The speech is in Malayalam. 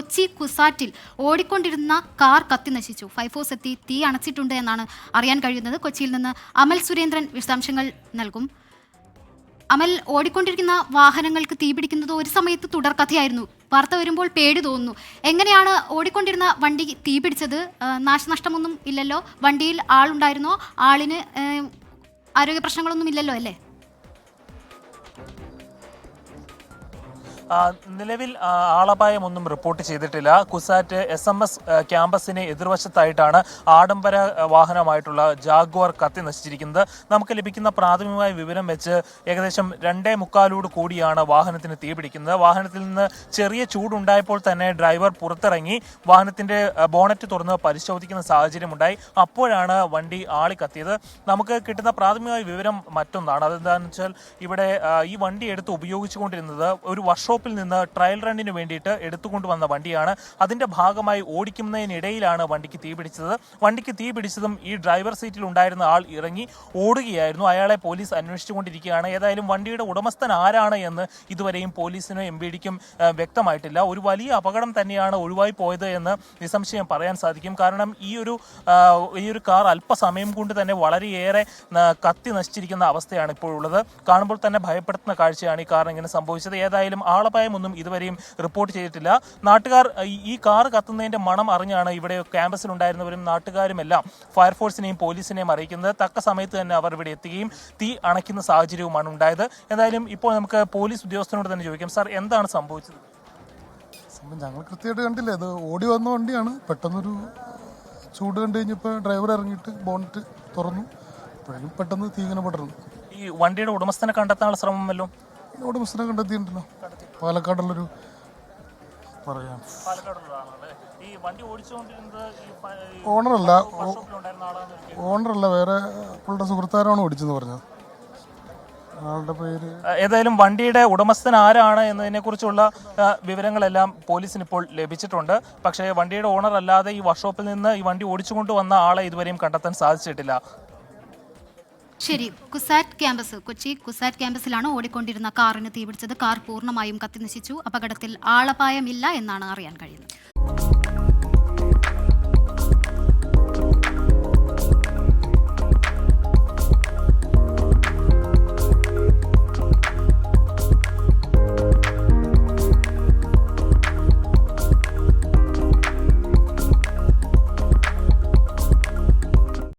കൊച്ചി കുസാറ്റിൽ ഓടിക്കൊണ്ടിരുന്ന കാർ കത്തിനശിച്ചു. ഫയർഫോഴ്സ് എത്തി തീ അണച്ചിട്ടുണ്ട് എന്നാണ് അറിയാൻ കഴിയുന്നത്. കൊച്ചിയിൽ നിന്ന് അമൽ സുരേന്ദ്രൻ വിശദാംശങ്ങൾ നൽകും. അമൽ, ഓടിക്കൊണ്ടിരിക്കുന്ന വാഹനങ്ങൾക്ക് തീപിടിക്കുന്നത് ഒരു സമയത്ത് തുടർക്കഥയായിരുന്നു. വാർത്ത വരുമ്പോൾ പേടി തോന്നുന്നു. എങ്ങനെയാണ് ഓടിക്കൊണ്ടിരുന്ന വണ്ടി തീപിടിച്ചത്? നാശനഷ്ടമൊന്നും ഇല്ലല്ലോ? വണ്ടിയിൽ ആളുണ്ടായിരുന്നോ? ആളിന് ആരോഗ്യ പ്രശ്നങ്ങളൊന്നും ഇല്ലല്ലോ അല്ലേ? നിലവിൽ ആളപായമൊന്നും റിപ്പോർട്ട് ചെയ്തിട്ടില്ല. കുസാറ്റ് SMS ക്യാമ്പസിന് എതിർവശത്തായിട്ടാണ് ആഡംബര വാഹനമായിട്ടുള്ള ജാഗ്വാർ കത്തി നശിച്ചിരിക്കുന്നത്. നമുക്ക് ലഭിക്കുന്ന പ്രാഥമികമായ വിവരം വെച്ച് ഏകദേശം 2:45 കൂടിയാണ് വാഹനത്തിന് തീപിടിക്കുന്നത്. വാഹനത്തിൽ നിന്ന് ചെറിയ ചൂടുണ്ടായപ്പോൾ തന്നെ ഡ്രൈവർ പുറത്തിറങ്ങി വാഹനത്തിന്റെ ബോണറ്റ് തുറന്ന് പരിശോധിക്കുന്ന സാഹചര്യമുണ്ടായി. അപ്പോഴാണ് വണ്ടി ആളിക്കത്തിയത്. നമുക്ക് കിട്ടുന്ന പ്രാഥമികമായ വിവരം മറ്റൊന്നാണ്. അതെന്താണെന്ന് വെച്ചാൽ ഇവിടെ ഈ വണ്ടി എടുത്ത് ഉപയോഗിച്ചുകൊണ്ടിരുന്നത് ഒരു വർക്ക്ഷോപ്പിൽ നിന്ന് ട്രയൽ റണ്ണിന് വേണ്ടിയിട്ട് എടുത്തുകൊണ്ടുവന്ന വണ്ടിയാണ്. അതിന്റെ ഭാഗമായി ഓടിക്കുന്നതിനിടയിലാണ് വണ്ടിക്ക് തീപിടിച്ചത്. വണ്ടിക്ക് തീപിടിച്ചതും ഈ ഡ്രൈവർ സീറ്റിൽ ഉണ്ടായിരുന്ന ആൾ ഇറങ്ങി ഓടുകയായിരുന്നു. അയാളെ പോലീസ് അന്വേഷിച്ചുകൊണ്ടിരിക്കുകയാണ്. ഏതായാലും വണ്ടിയുടെ ഉടമസ്ഥൻ ആരാണ് എന്ന് ഇതുവരെയും പോലീസിനും MVDക്കും വ്യക്തമായിട്ടില്ല. ഒരു വലിയ അപകടം തന്നെയാണ് ഒഴിവായി പോയത് എന്ന് നിസ്സംശയം പറയാൻ സാധിക്കും. കാരണം ഈ ഒരു കാർ അല്പസമയം കൊണ്ട് തന്നെ വളരെയേറെ കത്തി നശിച്ചിരിക്കുന്ന അവസ്ഥയാണ് ഇപ്പോഴുള്ളത്. കാണുമ്പോൾ തന്നെ ഭയപ്പെടുത്തുന്ന കാഴ്ചയാണ് ഈ കാറിന് ഇങ്ങനെ സംഭവിച്ചത്. ഏതായാലും ആളപായമൊന്നും ഇതുവരെയും റിപ്പോർട്ട് ചെയ്തിട്ടില്ല. നാട്ടുകാർ ഈ കാർ കത്തുന്നതിന്റെ മണം അറിഞ്ഞാണ് ഇവിടെ ക്യാമ്പസിലുണ്ടായിരുന്നവരും നാട്ടുകാരുമെല്ലാം ഫയർഫോഴ്സിനെയും പോലീസിനെയും അറിയിക്കുന്നത്. തക്ക സമയത്ത് തന്നെ അവർ ഇവിടെ എത്തുകയും തീ അണയ്ക്കുന്ന സാഹചര്യവുമാണ് ഉണ്ടായത്. എന്തായാലും ഇപ്പോൾ നമുക്ക് പോലീസ് ഉദ്യോഗസ്ഥനോട് തന്നെ ചോദിക്കാം. സാർ, എന്താണ് സംഭവിച്ചത്? ഞങ്ങൾ കൃത്യമായിട്ട് കണ്ടില്ല. അത് ഓടി വന്ന വണ്ടിയാണ്. പെട്ടെന്നൊരു ചൂട് കണ്ടു കഴിഞ്ഞപ്പോൾ ഡ്രൈവർ ഇറങ്ങിയിട്ട് ബോണറ്റ് തുറന്നു. അപ്പോഴേക്കും പെട്ടെന്ന് തീ ഇങ്ങനെ പടർന്നു. ഈ വണ്ടിയുടെ ഉടമസ്ഥനെ കണ്ടെത്താനുള്ള ശ്രമമല്ലോ? ഉടമസ്ഥനെ കണ്ടെത്തിയിട്ടുണ്ടല്ലോ. പാലക്കാടുള്ളൊരു പറയാം ഓണറല്ല, വേറെ പുള്ളിയുടെ സുഹൃത്താരാണ് ഓടിച്ചെന്ന് പറഞ്ഞത്. ആളുടെ പേര് ഏതായാലും വണ്ടിയുടെ ഉടമസ്ഥൻ ആരാണ് എന്നതിനെ കുറിച്ചുള്ള വിവരങ്ങളെല്ലാം പോലീസിന് ഇപ്പോൾ ലഭിച്ചിട്ടുണ്ട്. പക്ഷേ വണ്ടിയുടെ ഓണർ അല്ലാതെ ഈ വർക്ക്ഷോപ്പിൽ നിന്ന് ഈ വണ്ടി ഓടിച്ചുകൊണ്ട് വന്ന ആളെ ഇതുവരെയും കണ്ടെത്താൻ സാധിച്ചിട്ടില്ല. ശരി, കൊച്ചി കുസാറ്റ് ക്യാമ്പസിലാണ് ഓടിക്കൊണ്ടിരുന്ന കാറിന് തീപിടിച്ചത്. കാർ പൂർണ്ണമായും കത്തിനശിച്ചു. അപകടത്തിൽ ആളപായമില്ല എന്നാണ് അറിയാൻ കഴിയുന്നത്.